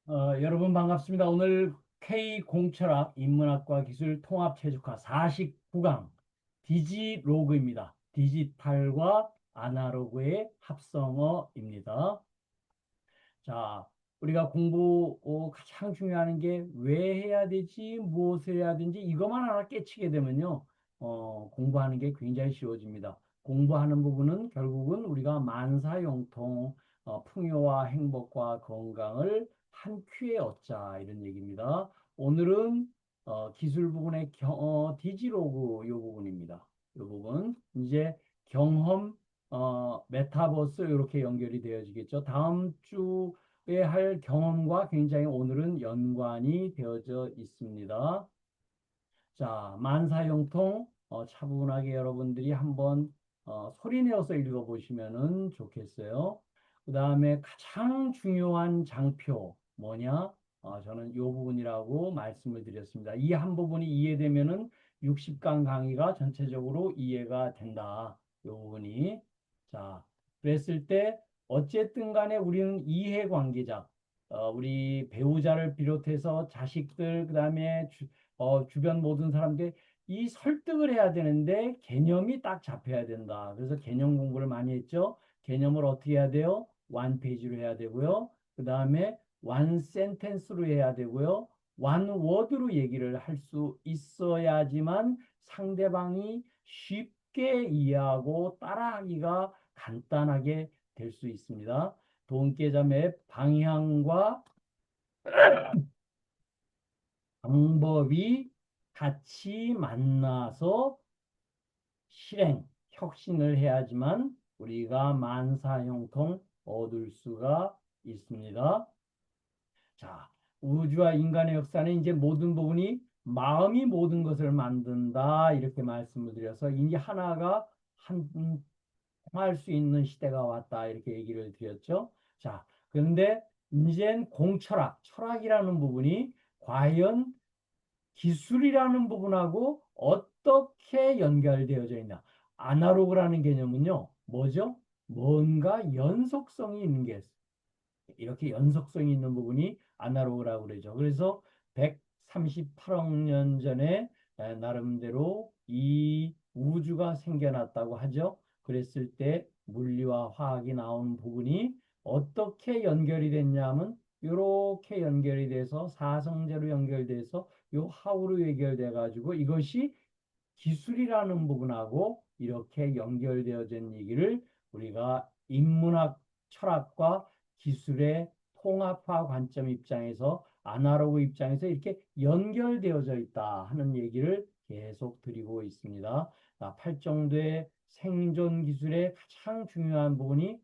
여러분 반갑습니다. 오늘 K공철학 인문학과 기술 통합 최적화 49강 디지로그입니다. 디지털과 아날로그의 합성어입니다. 자, 우리가 공부 가장 중요한 게 왜 해야 되지, 무엇을 해야 되는지 이것만 하나 깨치게 되면요, 공부하는 게 굉장히 쉬워집니다. 공부하는 부분은 결국은 우리가 만사형통, 풍요와 행복과 건강을 한 큐에 얻자 이런 얘기입니다. 오늘은 기술 부분의 디지로그 요 부분입니다. 요 부분 이제 경험 메타버스 이렇게 연결이 되어지겠죠. 다음 주에 할 경험과 굉장히 오늘은 연관이 되어져 있습니다. 자, 만사형통 차분하게 여러분들이 한번 소리 내어서 읽어보시면 좋겠어요. 그 다음에 가장 중요한 장표 뭐냐? 저는 이 부분이라고 말씀을 드렸습니다. 이 한 부분이 이해되면은 60강 강의가 전체적으로 이해가 된다. 이 부분이. 자, 그랬을 때 어쨌든 간에 우리는 이해관계자, 우리 배우자를 비롯해서 자식들, 그다음에 주변 모든 사람들 이 설득을 해야 되는데 개념이 딱 잡혀야 된다. 그래서 개념 공부를 많이 했죠. 개념을 어떻게 해야 돼요? 원 페이지로 해야 되고요. 그 다음에 원 센텐스로 해야 되고요. 원 워드로 얘기를 할 수 있어야지만 상대방이 쉽게 이해하고 따라하기가 간단하게 될 수 있습니다. 돈계좌 맵 방향과 방법이 같이 만나서 실행, 혁신을 해야지만 우리가 만사형통 얻을 수가 있습니다. 자, 우주와 인간의 역사는 이제 모든 부분이 마음이 모든 것을 만든다 이렇게 말씀을 드려서 이제 하나가 한 통할 수 있는 시대가 왔다 이렇게 얘기를 드렸죠. 자, 그런데 이젠 공철학, 철학이라는 부분이 과연 기술이라는 부분하고 어떻게 연결되어져 있나? 아날로그라는 개념은요, 뭐죠? 뭔가 연속성이 있는 게 이렇게 연속성이 있는 부분이 아날로그라고 그러죠. 그래서 138억 년 전에 나름대로 이 우주가 생겨났다고 하죠. 그랬을 때 물리와 화학이 나오는 부분이 어떻게 연결이 됐냐면 이렇게 연결이 돼서 사성제로 연결돼서 요 하우로 연결돼 가지고 이것이 기술이라는 부분하고 이렇게 연결되어진 얘기를 우리가 인문학 철학과 기술의 통합화 관점 입장에서 아날로그 입장에서 이렇게 연결되어져 있다 하는 얘기를 계속 드리고 있습니다. 8정도의 생존 기술의 가장 중요한 부분이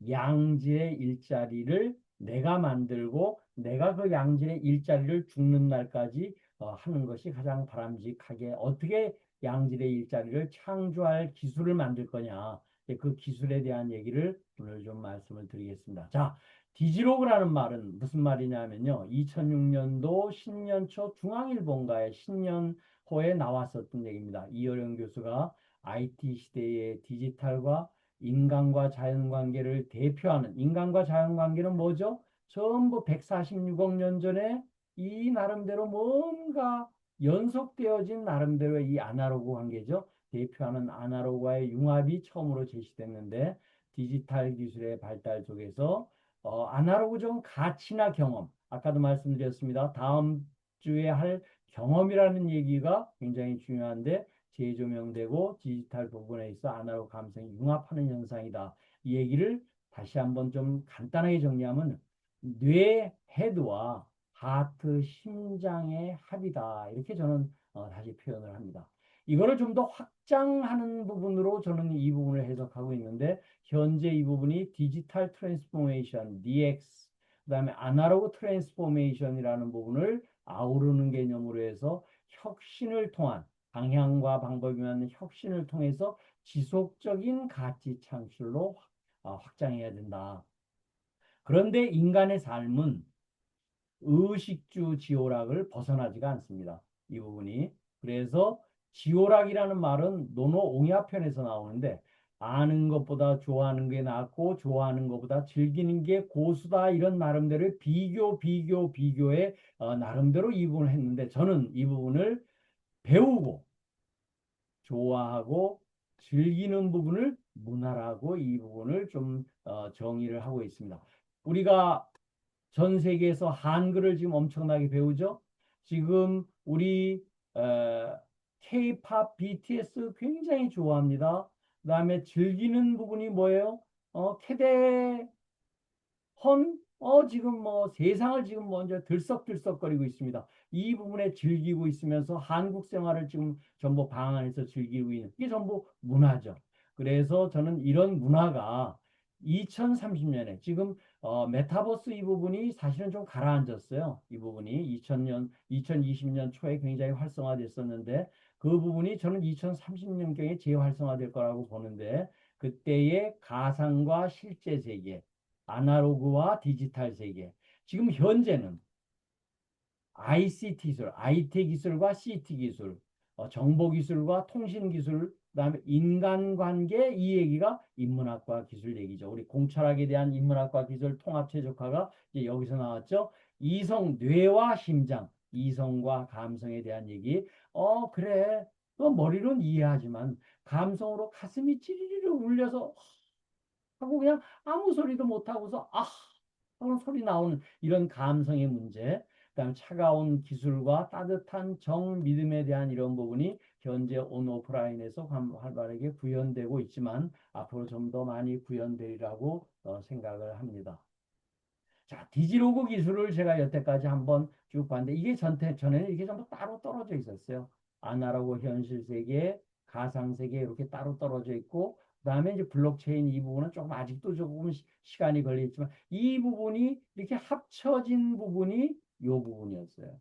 양질의 일자리를 내가 만들고 내가 그 양질의 일자리를 죽는 날까지 하는 것이 가장 바람직하게 어떻게 양질의 일자리를 창조할 기술을 만들 거냐. 그 기술에 대한 얘기를 오늘 좀 말씀을 드리겠습니다. 자, 디지로그라는 말은 무슨 말이냐면요. 2006년도 신년초 중앙일본가의 신년호에 나왔었던 얘기입니다. 이어령 교수가 IT 시대의 디지털과 인간과 자연관계를 대표하는 인간과 자연관계는 뭐죠? 전부 146억 년 전에 이 나름대로 뭔가 연속되어진 나름대로의 이 아날로그 관계죠. 대표하는 아날로그와의 융합이 처음으로 제시됐는데 디지털 기술의 발달 속에서 아날로그적 가치나 경험, 아까도 말씀드렸습니다. 다음 주에 할 경험이라는 얘기가 굉장히 중요한데 재조명되고 디지털 부분에 있어 아날로그 감성이 융합하는 현상이다. 이 얘기를 다시 한번 좀 간단하게 정리하면 뇌 헤드와 하트 심장의 합이다. 이렇게 저는 다시 표현을 합니다. 이거를 좀 더 확장하는 부분으로 저는 이 부분을 해석하고 있는데 현재 이 부분이 디지털 트랜스포메이션 DX 그다음에 아날로그 트랜스포메이션이라는 부분을 아우르는 개념으로 해서 혁신을 통한 방향과 방법이면 혁신을 통해서 지속적인 가치 창출로 확장해야 된다. 그런데 인간의 삶은 의식주 지오락을 벗어나지가 않습니다. 이 부분이. 그래서 지오락이라는 말은 논어옹야편에서 나오는데 아는 것보다 좋아하는 게 낫고 좋아하는 것보다 즐기는 게 고수다 이런 나름대로 비교에 나름대로 이 부분을 했는데 저는 이 부분을 배우고 좋아하고 즐기는 부분을 문화라고 이 부분을 좀 정의를 하고 있습니다. 우리가 전 세계에서 한글을 지금 엄청나게 배우죠. 지금 우리 K-팝, BTS 굉장히 좋아합니다. 그다음에 즐기는 부분이 뭐예요? 캐대 지금 뭐 세상을 지금 먼저 들썩들썩거리고 있습니다. 이 부분에 즐기고 있으면서 한국 생활을 지금 전부 방안에서 즐기고 있는 이게 전부 문화죠. 그래서 저는 이런 문화가 2030년에 지금 메타버스 이 부분이 사실은 좀 가라앉았어요. 이 부분이 2000년, 2020년 초에 굉장히 활성화됐었는데 그 부분이 저는 2030년경에 재활성화될 거라고 보는데 그때의 가상과 실제 세계 아날로그와 디지털 세계. 지금 현재는 ICT 기술, IT 기술과 CT 기술, 정보 기술과 통신 기술, 그다음에 인간관계 이 얘기가 인문학과 기술 얘기죠. 우리 공철학에 대한 인문학과 기술 통합 최적화가 이제 여기서 나왔죠. 이성, 뇌와 심장, 이성과 감성에 대한 얘기. 그래. 또 머리로는 이해하지만 감성으로 가슴이 찌리리리 울려서 하고 그냥 아무 소리도 못 하고서 하는 소리 나오는 이런 감성의 문제, 그다음 차가운 기술과 따뜻한 정 믿음에 대한 이런 부분이 현재 온 오프라인에서 활발하게 구현되고 있지만 앞으로 좀 더 많이 구현되리라고 생각을 합니다. 자, 디지로그 기술을 제가 여태까지 한번 쭉 봤는데 이게 전에는 이게 전부 따로 떨어져 있었어요. 아날로그 현실 세계, 가상 세계 이렇게 따로 떨어져 있고 그다음에 이제 블록체인 이 부분은 조금 아직도 조금 시간이 걸리지만 이 부분이 이렇게 합쳐진 부분이 이 부분이었어요.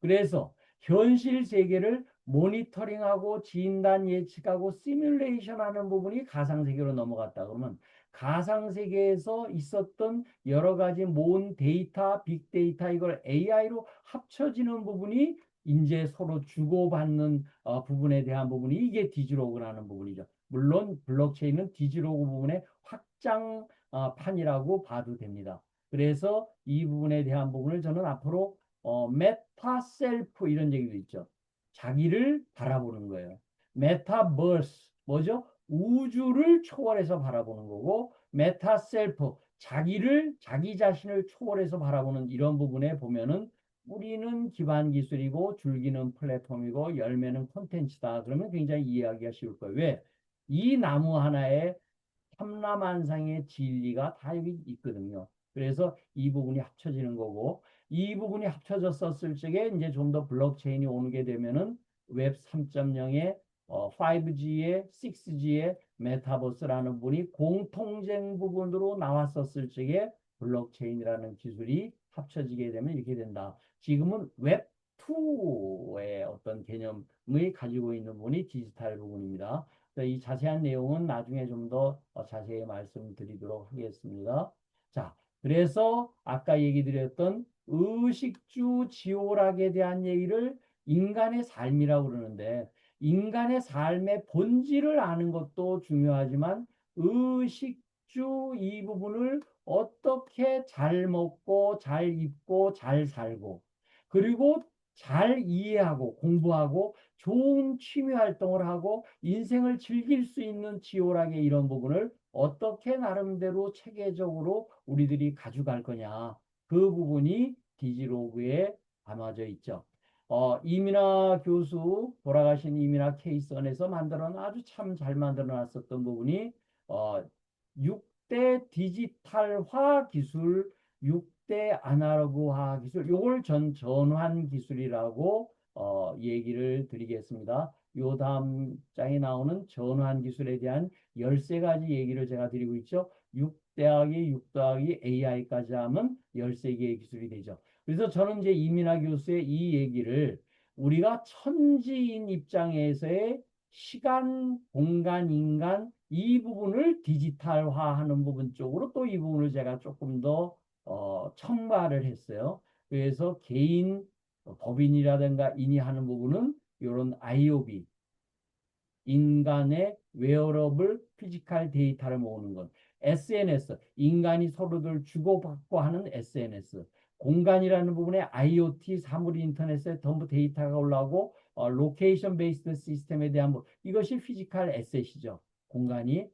그래서 현실 세계를 모니터링하고 진단 예측하고 시뮬레이션 하는 부분이 가상 세계로 넘어갔다 그러면 가상 세계에서 있었던 여러 가지 모은 데이터, 빅데이터 이걸 AI로 합쳐지는 부분이 이제 서로 주고받는 부분에 대한 부분이 이게 디지로그라는 부분이죠. 물론 블록체인은 디지로그 부분의 확장 판이라고 봐도 됩니다. 그래서 이 부분에 대한 부분을 저는 앞으로 메타 셀프 이런 얘기도 있죠. 자기를 바라보는 거예요. 메타버스 뭐죠? 우주를 초월해서 바라보는 거고 메타 셀프 자기 자신을 초월해서 바라보는 이런 부분에 보면은 뿌리는 기반 기술이고 줄기는 플랫폼이고 열매는 콘텐츠다. 그러면 굉장히 이해하기가 쉬울 거예요. 왜? 이 나무 하나에 삼라만상의 진리가 다 여기 있거든요. 그래서 이 부분이 합쳐지는 거고 이 부분이 합쳐졌었을 적에 이제 좀 더 블록체인이 오게 되면은 웹 3.0의 5G의 6G의 메타버스라는 부분이 공통된 부분으로 나왔었을 적에 블록체인이라는 기술이 합쳐지게 되면 이렇게 된다. 지금은 웹 2의 어떤 개념을 가지고 있는 부분이 디지털 부분입니다. 이 자세한 내용은 나중에 좀 더 자세히 말씀드리도록 하겠습니다. 자, 그래서 아까 얘기 드렸던 의식주 지오락에 대한 얘기를 인간의 삶이라고 그러는데 인간의 삶의 본질을 아는 것도 중요하지만 의식주 이 부분을 어떻게 잘 먹고 잘 입고 잘 살고 그리고 잘 이해하고 공부하고 좋은 취미 활동을 하고 인생을 즐길 수 있는 지오락의 이런 부분을 어떻게 나름대로 체계적으로 우리들이 가져갈 거냐. 그 부분이 디지로그에 담아져 있죠. 이민아 교수, 돌아가신 이민아 케이선에서 만들어 아주 참 잘 만들어 놨었던 부분이 어, 6대 디지털화 기술, 6대 아날로그화 기술, 요걸 전환 기술이라고 얘기를 드리겠습니다. 요 다음 장에 나오는 전환 기술에 대한 13가지 얘기를 제가 드리고 있죠. 6 더하기 6 더하기 AI까지 하면 13개의 기술이 되죠. 그래서 저는 이제 이민아 교수의 이 얘기를 우리가 천지인 입장에서의 시간, 공간, 인간 이 부분을 디지털화하는 부분 쪽으로 또 이 부분을 제가 조금 더 첨가를 했어요. 그래서 개인 법인이라든가 인이 하는 부분은 이런 IOB 인간의 웨어러블 피지컬 데이터를 모으는 것. SNS, 인간이 서로들 주고받고 하는 SNS. 공간이라는 부분에 IoT, 사물 인터넷에 전부 데이터가 올라오고 로케이션 베이스드 시스템에 대한 이것이 피지컬 에셋이죠. 공간이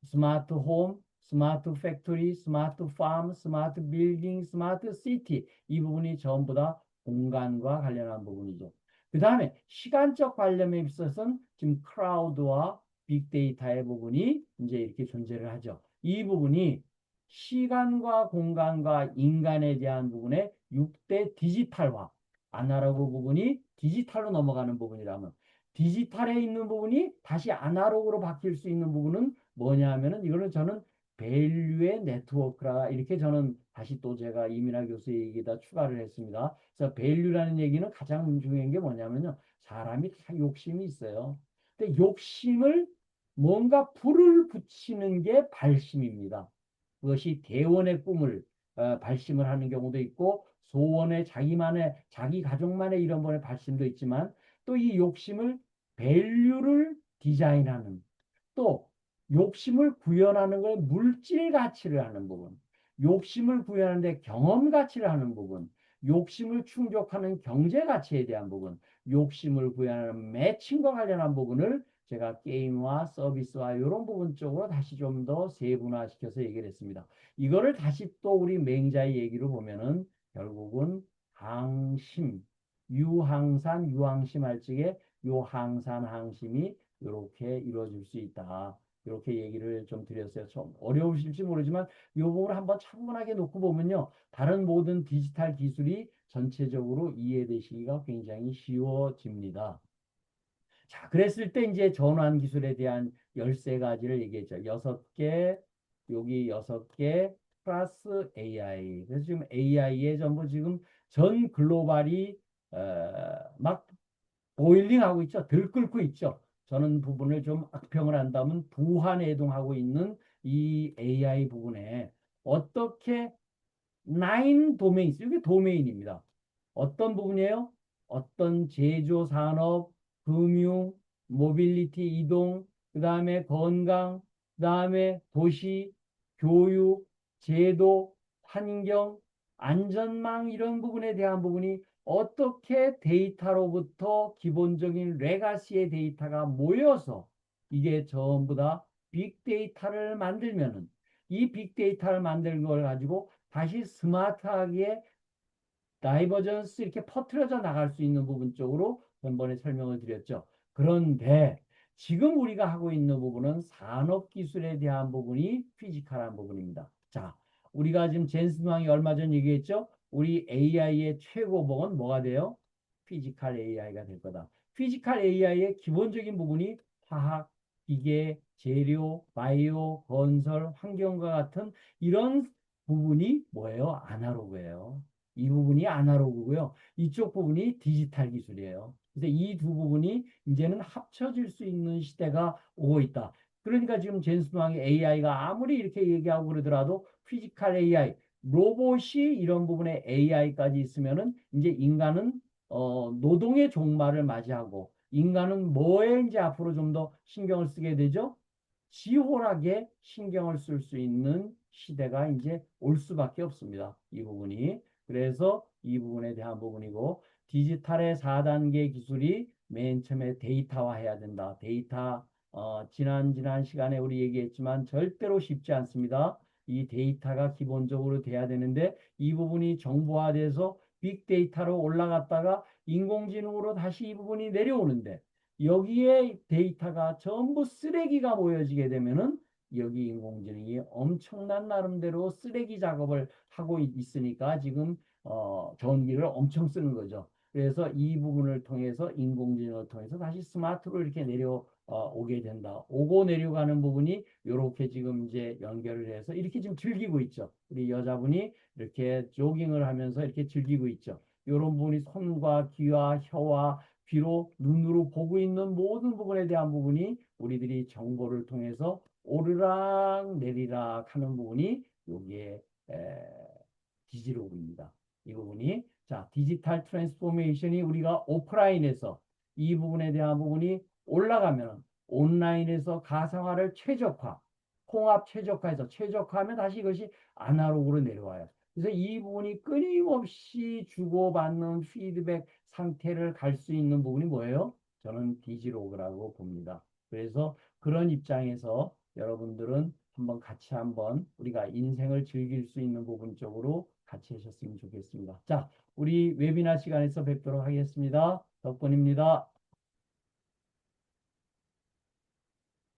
스마트 홈, 스마트 팩토리, 스마트 팜, 스마트 빌딩, 스마트 시티 이 부분이 전부 다 공간과 관련한 부분이죠. 그 다음에 시간적 관련에 있어서는 지금 크라우드와 빅데이터의 부분이 이제 이렇게 존재를 하죠. 이 부분이 시간과 공간과 인간에 대한 부분의 6대 디지털화, 아날로그 부분이 디지털로 넘어가는 부분이라면 디지털에 있는 부분이 다시 아날로그로 바뀔 수 있는 부분은 뭐냐 하면은 이거는 저는 밸류의 네트워크라 이렇게 저는 다시 또 제가 이민하 교수의 얘기에다 추가를 했습니다. 그래서 밸류라는 얘기는 가장 중요한 게 뭐냐면요. 사람이 다 욕심이 있어요. 근데 욕심을 뭔가 불을 붙이는 게 발심입니다. 그것이 대원의 꿈을 발심을 하는 경우도 있고 소원의 자기만의 자기 가족만의 이런 번의 발심도 있지만 또 이 욕심을 밸류를 디자인하는 또 욕심을 구현하는 걸 물질 가치를 하는 부분, 욕심을 구현하는데 경험 가치를 하는 부분, 욕심을 충족하는 경제 가치에 대한 부분, 욕심을 구현하는 매칭과 관련한 부분을 제가 게임과 서비스와 이런 부분 쪽으로 다시 좀 더 세분화시켜서 얘기를 했습니다. 이거를 다시 또 우리 맹자의 얘기로 보면은 결국은 항심, 유항산, 유항심 할 적에 요 항산, 항심이 이렇게 이루어질 수 있다. 이렇게 얘기를 좀 드렸어요. 좀 어려우실지 모르지만 이 부분을 한번 차분하게 놓고 보면요. 다른 모든 디지털 기술이 전체적으로 이해되시기가 굉장히 쉬워집니다. 자, 그랬을 때 이제 전환 기술에 대한 13가지를 얘기했죠. 6개, 여기 6개 플러스 AI. 그래서 지금 AI에 전부 지금 전 글로벌이 막 보일링 하고 있죠. 들끓고 있죠. 저는 부분을 좀 악평을 한다면 부한해동하고 있는 이 AI 부분에 어떻게 나인 도메인, 이게 도메인입니다. 어떤 부분이에요? 어떤 제조 산업, 금융, 모빌리티 이동, 그 다음에 건강, 그 다음에 도시, 교육, 제도, 환경, 안전망 이런 부분에 대한 부분이 어떻게 데이터로부터 기본적인 레가시의 데이터가 모여서 이게 전부 다 빅데이터를 만들면은 이 빅데이터를 만드는 걸 가지고 다시 스마트하게 다이버전스 이렇게 퍼트려져 나갈 수 있는 부분 쪽으로 전번에 설명을 드렸죠. 그런데 지금 우리가 하고 있는 부분은 산업기술에 대한 부분이 피지컬한 부분입니다. 자, 우리가 지금 젠슨 왕이 얼마 전 얘기했죠? 우리 AI의 최고봉은 뭐가 돼요? 피지컬 AI가 될 거다. 피지컬 AI의 기본적인 부분이 화학, 기계, 재료, 바이오, 건설, 환경과 같은 이런 부분이 뭐예요? 아날로그예요. 이 부분이 아날로그고요. 이쪽 부분이 디지털 기술이에요. 그래서 이 두 부분이 이제는 합쳐질 수 있는 시대가 오고 있다. 그러니까 지금 젠슨 왕의 AI가 아무리 이렇게 얘기하고 그러더라도 피지컬 AI, 로봇이 이런 부분에 AI까지 있으면은 이제 인간은 노동의 종말을 맞이하고 인간은 뭐에 이제 앞으로 좀 더 신경을 쓰게 되죠? 지홀하게 신경을 쓸 수 있는 시대가 이제 올 수밖에 없습니다. 이 부분이. 그래서 이 부분에 대한 부분이고 디지털의 4단계 기술이 맨 처음에 데이터화해야 된다. 데이터 지난 시간에 우리 얘기했지만 절대로 쉽지 않습니다. 이 데이터가 기본적으로 돼야 되는데 이 부분이 정보화돼서 빅데이터로 올라갔다가 인공지능으로 다시 이 부분이 내려오는데 여기에 데이터가 전부 쓰레기가 모여지게 되면은 여기 인공지능이 엄청난 나름대로 쓰레기 작업을 하고 있으니까 지금 전기를 엄청 쓰는 거죠. 그래서 이 부분을 통해서 인공지능을 통해서 다시 스마트로 이렇게 내려 오게 된다. 오고 내려가는 부분이 이렇게 지금 이제 연결을 해서 이렇게 지금 즐기고 있죠. 우리 여자분이 이렇게 조깅을 하면서 이렇게 즐기고 있죠. 이런 부분이 손과 귀와 혀와 귀로 눈으로 보고 있는 모든 부분에 대한 부분이 우리들이 정보를 통해서 오르락 내리락 하는 부분이 여기에 디지로그입니다. 이 부분이 자 디지털 트랜스포메이션이 우리가 오프라인에서 이 부분에 대한 부분이 올라가면 온라인에서 가상화를 최적화, 통합 최적화해서 최적화하면 다시 이것이 아날로그로 내려와요. 그래서 이 부분이 끊임없이 주고받는 피드백 상태를 갈 수 있는 부분이 뭐예요? 저는 디지로그라고 봅니다. 그래서 그런 입장에서 여러분들은 한번 우리가 인생을 즐길 수 있는 부분 쪽으로 같이 하셨으면 좋겠습니다. 자, 우리 웨비나 시간에서 뵙도록 하겠습니다. 덕분입니다.